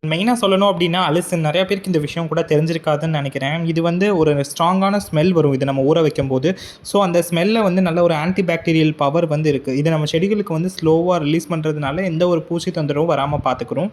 மெயினா சொல்லணும் அப்படின்னா, அலிசின் நெறைய பேருக்கு இந்த விஷயம் கூட தெரிஞ்சிருக்காதுன்னு நெனைக்கிறேன். இது வந்து ஒரு ஸ்ட்ராங்கான ஸ்மெல் வரும். இது நம்ம ஊற வைக்கும்போது. ஸோ, அந்த ஸ்மெல்ல வந்து நல்ல ஒரு ஆன்டி பாக்டீரியல் பவர் வந்து இருக்கு. இது நம்ம செடிகளுக்கு வந்து ஸ்லோவா ரிலீஸ் பண்றதுனால எந்த ஒரு பூச்சி தொந்தரவும் வராம பார்த்துக்கிறோம்.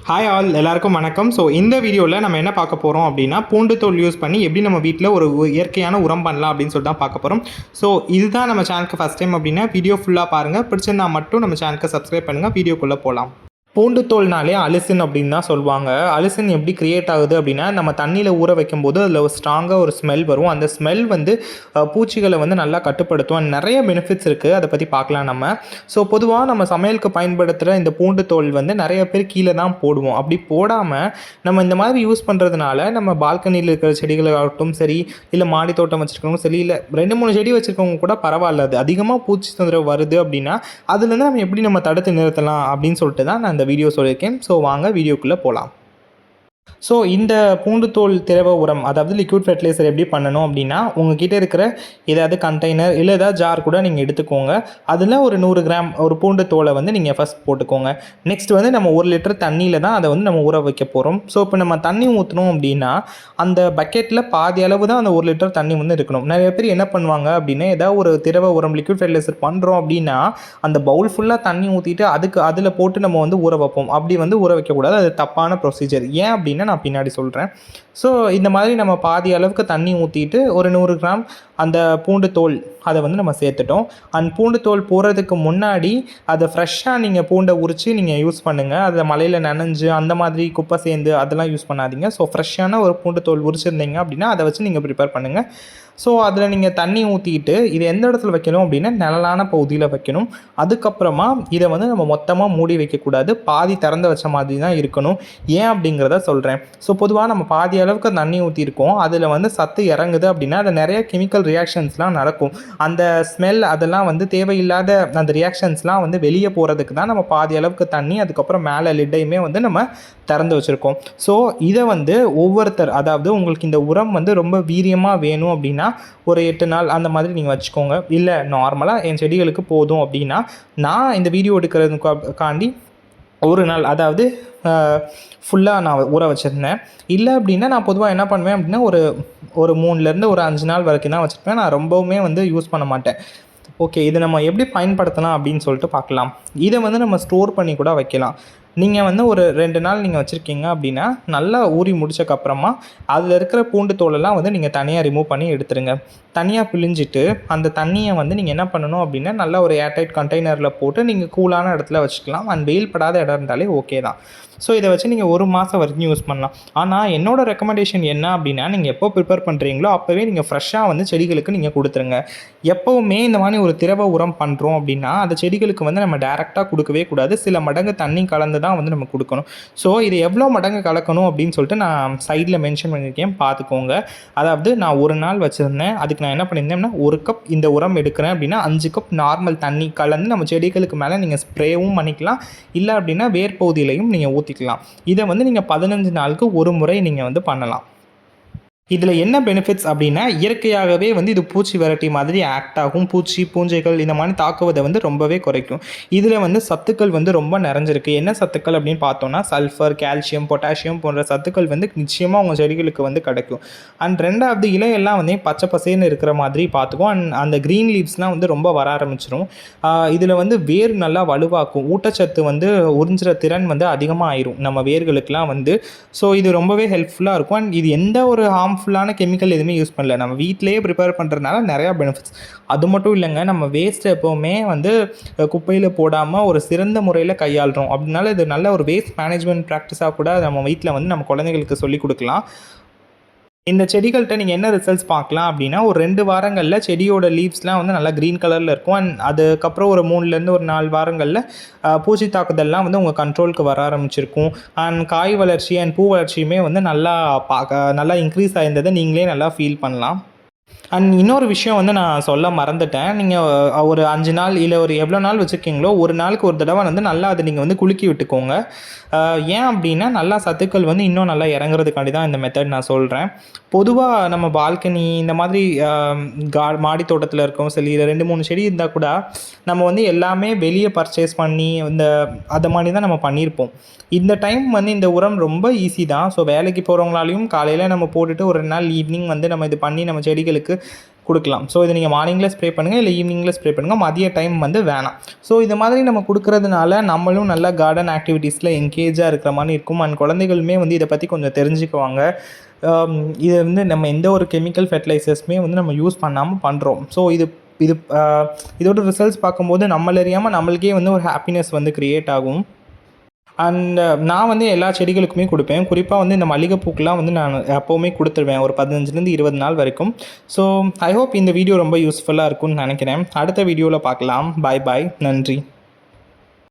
ஹாய் ஆல் எல்லாருக்கும் வணக்கம். ஸோ, இந்த வீடியோல நம்ம என்ன பார்க்க போறோம் அப்படின்னா, பூண்டு தோல் யூஸ் பண்ணி எப்படி நம்ம வீட்ல ஒரு இயற்கையான உரம் பண்ணலாம் அப்படின்னு சொல்லிட்டு தான் பார்க்க போறோம். ஸோ, இதுதான் நம்ம சேனலுக்கு ஃபர்ஸ்ட் டைம் அப்படின்னா, வீடியோ ஃபுல்லா பாருங்க. பிடிச்சிருந்தா மட்டும் நம்ம சேனலுக்கு சப்ஸ்கிரைப் பண்ணுங்க. வீடியோக்குள்ள போலாம். பூண்டு தோல்னாலே அலிசின் அப்படின்னு தான் சொல்லுவாங்க. அலிசின் எப்படி கிரியேட் ஆகுது அப்படின்னா, நம்ம தண்ணியில் ஊற வைக்கும்போது அதில் ஒரு ஸ்ட்ராங்காக ஒரு ஸ்மெல் வரும். அந்த ஸ்மெல் வந்து பூச்சிகளை வந்து நல்லா கட்டுப்படுத்தும். நிறைய பெனிஃபிட்ஸ் இருக்குது. அதை பற்றி பார்க்கலாம் நம்ம. ஸோ பொதுவாக நம்ம சமையலுக்கு பயன்படுத்துகிற இந்த பூண்டு தோல் வந்து நிறைய பேர் கீழே தான் போடுவோம். அப்படி போடாமல் நம்ம இந்த மாதிரி யூஸ் பண்ணுறதுனால நம்ம பால்கனியில் இருக்கிற செடிகளாகட்டும் சரி, இல்லை மாடி தோட்டம் வச்சுருக்கவங்க சரி, இல்லை 2-3 செடி வச்சுருக்கவங்க கூட பரவாயில்ல. அது அதிகமாக பூச்சி தொந்தரவு வருது அப்படின்னா அதுலேருந்து நம்ம எப்படி நம்ம தடுத்து நிறுத்தலாம் அப்படின்னு சொல்லிட்டு தான் நான் இந்த வீடியோ சொல்லியிருக்கேன். ஸோ வாங்க வீடியோக்குள்ளே போகலாம். ஸோ இந்த பூண்டு தோல் திரவ உரம், அதாவது லிக்விட் ஃபெர்டிலைசர் எப்படி பண்ணணும் அப்படின்னா, உங்ககிட்ட இருக்கிற ஏதாவது கண்டெய்னர் இல்லை ஏதாவது ஜார் கூட நீங்கள் எடுத்துக்கோங்க. அதில் ஒரு 100 கிராம் ஒரு பூண்டு தோலை வந்து நீங்கள் ஃபஸ்ட் போட்டுக்கோங்க. நெக்ஸ்ட் வந்து நம்ம 1 லிட்டர் தண்ணியில் தான் அதை வந்து நம்ம ஊற வைக்க போகிறோம். ஸோ இப்போ நம்ம தண்ணி ஊற்றணும் அப்படின்னா அந்த பக்கெட்டில் பாதி அளவு தான் அந்த 1 லிட்டர் தண்ணி வந்து இருக்கணும். நிறைய பேர் என்ன பண்ணுவாங்க அப்படின்னா, ஏதாவது ஒரு திரவ உரம் லிக்விட் ஃபெர்டிலைசர் பண்ணுறோம் அப்படின்னா அந்த பவுல் ஃபுல்லாக தண்ணி ஊற்றிட்டு அதில் போட்டு நம்ம வந்து ஊற வைப்போம். அப்படி வந்து ஊற வைக்கக்கூடாது. அது தப்பான ப்ரொசீஜர். ஏன் அப்படின்னா நான் பின்னாடி சொல்கிறேன். ஸோ இந்த மாதிரி நம்ம பாதி அளவுக்கு தண்ணி ஊற்றிட்டு ஒரு 100 கிராம் அந்த பூண்டு தோல் அதை வந்து நம்ம சேர்த்துட்டோம். அந்த பூண்டு தோல் போடுறதுக்கு முன்னாடி அதை ஃப்ரெஷ்ஷாக நீங்கள் பூண்டை உரித்து நீங்கள் யூஸ் பண்ணுங்கள். அதை மழையில் நனைஞ்சு அந்த மாதிரி குப்பை சேர்ந்து அதெல்லாம் யூஸ் பண்ணாதீங்க. ஸோ ஃப்ரெஷ்ஷான ஒரு பூண்டு தோல் உரிச்சிருந்தீங்க அப்படின்னா அதை வச்சு நீங்கள் ப்ரிப்பேர் பண்ணுங்கள். ஸோ அதில் நீங்கள் தண்ணி ஊற்றிட்டு இது எந்த இடத்துல வைக்கணும் அப்படின்னா நிழலான பகுதியில் வைக்கணும். அதுக்கப்புறமா இதை வந்து நம்ம மொத்தமாக மூடி வைக்கக்கூடாது. பாதி திறந்து வச்ச மாதிரி தான் இருக்கணும். ஏன் அப்படிங்கிறத சொல்கிறேன். ஸோ பொதுவாக நம்ம பாதி அளவுக்கு தண்ணி ஊற்றிருக்கோம். அதில் வந்து சத்து இறங்குது அப்படின்னா அதில் நிறைய கெமிக்கல் ரியாக்ஷன்ஸ்லாம் நடக்கும். அந்த ஸ்மெல் அதெல்லாம் வந்து தேவையில்லாத அந்த ரியாக்ஷன்ஸ்லாம் வந்து வெளியே போகிறதுக்கு தான் நம்ம பாதி அளவுக்கு தண்ணி அதுக்கப்புறம் மேலே லிட்டையுமே வந்து நம்ம திறந்து வச்சுருக்கோம். ஸோ இதை வந்து ஒவ்வொருத்தர், அதாவது உங்களுக்கு இந்த உரம் வந்து ரொம்ப வீரியமாக வேணும் அப்படின்னா ஒரு 8 நாள் அந்த மாதிரி நீங்கள் வச்சுக்கோங்க. இல்லை நார்மலாக என் செடிகளுக்கு போதும் அப்படின்னா நான் இந்த வீடியோ எடுக்கிறதுக்காண்டி ஒரு நாள், அதாவது ஃபுல்லாக நான் ஊற வச்சுருந்தேன். இல்லை அப்படின்னா நான் பொதுவாக என்ன பண்ணுவேன் அப்படின்னா ஒரு 3லேருந்து ஒரு 5 நாள் வரைக்கும் தான் வச்சுருப்பேன். நான் ரொம்பவுமே வந்து யூஸ் பண்ண மாட்டேன். ஓகே, இதை நம்ம எப்படி பயன்படுத்தலாம் அப்படின்னு சொல்லிட்டு பார்க்கலாம். இதை வந்து நம்ம ஸ்டோர் பண்ணி கூட வைக்கலாம். நீங்கள் வந்து ஒரு 2 நாள் நீங்கள் வச்சுருக்கீங்க அப்படின்னா நல்லா ஊறி முடிச்சக்கப்புறமா அதில் இருக்கிற பூண்டு தோலெல்லாம் வந்து நீங்கள் தனியாக ரிமூவ் பண்ணி எடுத்துருங்க. தனியாக பிழிஞ்சிட்டு அந்த தண்ணியை வந்து நீங்கள் என்ன பண்ணணும் அப்படின்னா நல்லா ஒரு ஏர்டைட் கண்டெய்னரில் போட்டு நீங்கள் கூலான இடத்துல வச்சுக்கலாம். அண்ட் வெயில் படாத இடம் இருந்தாலே ஓகே தான். ஸோ இதை வச்சு நீங்கள் 1 மாதம் வரைக்கும் யூஸ் பண்ணலாம். ஆனால் என்னோடய ரெக்கமெண்டேஷன் என்ன அப்படின்னா, நீங்கள் எப்போ ப்ரிப்பேர் பண்ணுறீங்களோ அப்போவே நீங்கள் ஃப்ரெஷ்ஷாக வந்து செடிகளுக்கு நீங்கள் கொடுத்துருங்க. எப்போவுமே இந்த மாதிரி ஒரு திரவ உரம் பண்ணுறோம் அப்படின்னா அந்த செடிகளுக்கு வந்து நம்ம டேரெக்டாக கொடுக்கவே கூடாது. சில மடங்கு தண்ணி கலந்து தான் வந்து நம்ம கொடுக்கணும். ஸோ இது எவ்வளோ மடங்கு கலக்கணும் அப்படின்னு சொல்லிட்டு நான் சைடில் மென்ஷன் பண்ணியிருக்கேன், பார்த்துக்கோங்க. அதாவது நான் 1 நாள் வச்சுருந்தேன். அதுக்கு நான் என்ன பண்ணியிருந்தேன்னா 1 கப் இந்த உரம் எடுக்கிறேன் அப்படின்னா 5 கப் நார்மல் தண்ணி கலந்து நம்ம செடிகளுக்கு மேலே நீங்கள் ஸ்ப்ரேவும் பண்ணிக்கலாம். இல்லை அப்படின்னா வேர் பகுதியிலையும் நீங்கள் ஊற்றிக்கலாம். இதை வந்து நீங்கள் 15 நாளுக்கு ஒரு முறை நீங்கள் வந்து பண்ணலாம். இதில் என்ன பெனிஃபிட்ஸ் அப்படின்னா, இயற்கையாகவே வந்து இது பூச்சி விரட்டி மாதிரி ஆக்ட் ஆகும். பூச்சி பூஞ்சைகள் இந்த மாதிரி தாக்குவதை வந்து ரொம்பவே குறைக்கும். இதில் வந்து சத்துக்கள் வந்து ரொம்ப நிறைஞ்சிருக்கு. என்ன சத்துக்கள் அப்படின்னு பார்த்தோன்னா சல்ஃபர், கால்சியம், பொட்டாசியம் போன்ற சத்துக்கள் வந்து நிச்சயமாக உங்கள் செடிகளுக்கு வந்து கிடைக்கும். அண்ட் 2வது இலையெல்லாம் வந்து பச்சை பசேன்னு இருக்கிற மாதிரி பார்த்துக்கும். அண்ட் அந்த க்ரீன் லீவ்ஸ்லாம் வந்து ரொம்ப வர ஆரம்பிச்சிடும். இதில் வந்து வேர் நல்லா வலுவாக்கும். ஊட்டச்சத்து வந்து உறிஞ்சுற திறன் வந்து அதிகமாக ஆயிரும் நம்ம வேர்களுக்கெலாம் வந்து. ஸோ இது ரொம்பவே ஹெல்ப்ஃபுல்லாக இருக்கும். அண்ட் இது எந்த ஒரு ஃபுல்லான கெமிக்கல் எதுவுமே யூஸ் பண்ணல. நம்ம வீட்டிலேயே ப்ரிப்பேர் பண்ணுறதுனால நிறையா பெனிஃபிட்ஸ். அது மட்டும் இல்லைங்க, நம்ம வேஸ்ட்டை எப்போவுமே வந்து குப்பையில் போடாமல் ஒரு சிறந்த முறையில் கையாளுறோம். அப்படினால இது நல்ல ஒரு வேஸ்ட் மேனேஜ்மெண்ட் ப்ராக்டிஸாக கூட நம்ம வீட்டில் வந்து நம்ம குழந்தைங்களுக்கு சொல்லிக் கொடுக்கலாம். இந்த செடிகள்கிட்ட நீங்கள் என்ன ரிசல்ட்ஸ் பார்க்கலாம் அப்படின்னா, ஒரு 2 வாரங்களில் செடியோட லீவ்ஸ்லாம் வந்து நல்லா க்ரீன் கலரில் இருக்கும். அண்ட் அதுக்கப்புறம் ஒரு 3லேருந்து ஒரு 4 வாரங்களில் பூச்சி தாக்குதல்லாம் வந்து உங்கள் கண்ட்ரோலுக்கு வர ஆரம்பிச்சிருக்கும். அண்ட் காய் வளர்ச்சி அண்ட் பூ வளர்ச்சியுமே வந்து நல்லா இன்க்ரீஸ் ஆயிருந்ததை நீங்களே நல்லா ஃபீல் பண்ணலாம். அண்ட் இன்னொரு விஷயம் வந்து நான் சொல்ல மறந்துட்டேன். நீங்க ஒரு 5 நாள் இல்ல ஒரு எவ்வளோ நாள் வச்சுருக்கீங்களோ, ஒரு நாளுக்கு ஒரு தடவ வந்து நல்லா அத நீங்க வந்து குலுக்கி விட்டுக்கோங்க. ஏன் அப்டின்னா, நல்லா சத்துக்கள் வந்து இன்னும் நல்லா இறங்குறதுக்காண்டி தான் இந்த மெத்தட் நான் சொல்றேன். பொதுவா நம்ம பால்கனி இந்த மாதிரி மாடி தோட்டத்தில இருக்கவும் சரி, 2, 3 செடி இருந்தா கூட, நம்ம வந்து எல்லாமே வெளிய பர்ச்சேஸ் பண்ணி அத மாரி தான் நம்ம பண்ணியிருப்போம். இந்த டைம் வந்து இந்த உரம் ரொம்ப ஈஸி தான். ஸோ வேலைக்கு போகிறவங்களாலயும் காலையில நம்ம போட்டுட்டு ஒரு 2 நாள் ஈவினிங் வந்து நம்ம இது பண்ணி நம்ம செடிகளுக்கு குடுக்கலாம். ஸோ இத நீங்க மார்னிங்கில ஸ்ப்ரே பண்ணுங்க, இல்ல ஈவினிங்கில ஸ்ப்ரே பண்ணுங்க. மதிய டைம் வந்து வேணாம். ஸோ இது மாதிரி நம்ம குடுக்குறதுனால நம்மளும் நல்லா கார்டன் ஆக்டிவிட்டீஸில் என்கேஜாக இருக்கிற மாதிரி இருக்கும். அண்ட் குழந்தைகளுமே வந்து இதை பற்றி கொஞ்சம் தெரிஞ்சுக்குவாங்க. இது வந்து நம்ம எந்த ஒரு கெமிக்கல் ஃபெர்டிலைசர்ஸுமே வந்து நம்ம யூஸ் பண்ணாமல் பண்ணுறோம். ஸோ இது இது இதோட ரிசல்ட்ஸ் பார்க்கும்போது நம்மள அறியாமல் நம்மளுக்கே வந்து ஒரு ஹாப்பினஸ் வந்து கிரியேட் ஆகும். அண்ட் நான் வந்து எல்லா செடிகளுக்குமே கொடுப்பேன். குறிப்பாக வந்து இந்த மல்லிகைப்பூக்கெலாம் வந்து நான் எப்போவுமே கொடுத்துருவேன். ஒரு 15லேருந்து 20 நாள் வரைக்கும். ஸோ ஐ ஹோப் இந்த வீடியோ ரொம்ப யூஸ்ஃபுல்லாக இருக்கும்னு நினைக்கிறேன். அடுத்த வீடியோவில் பார்க்கலாம். பாய் பாய். நன்றி.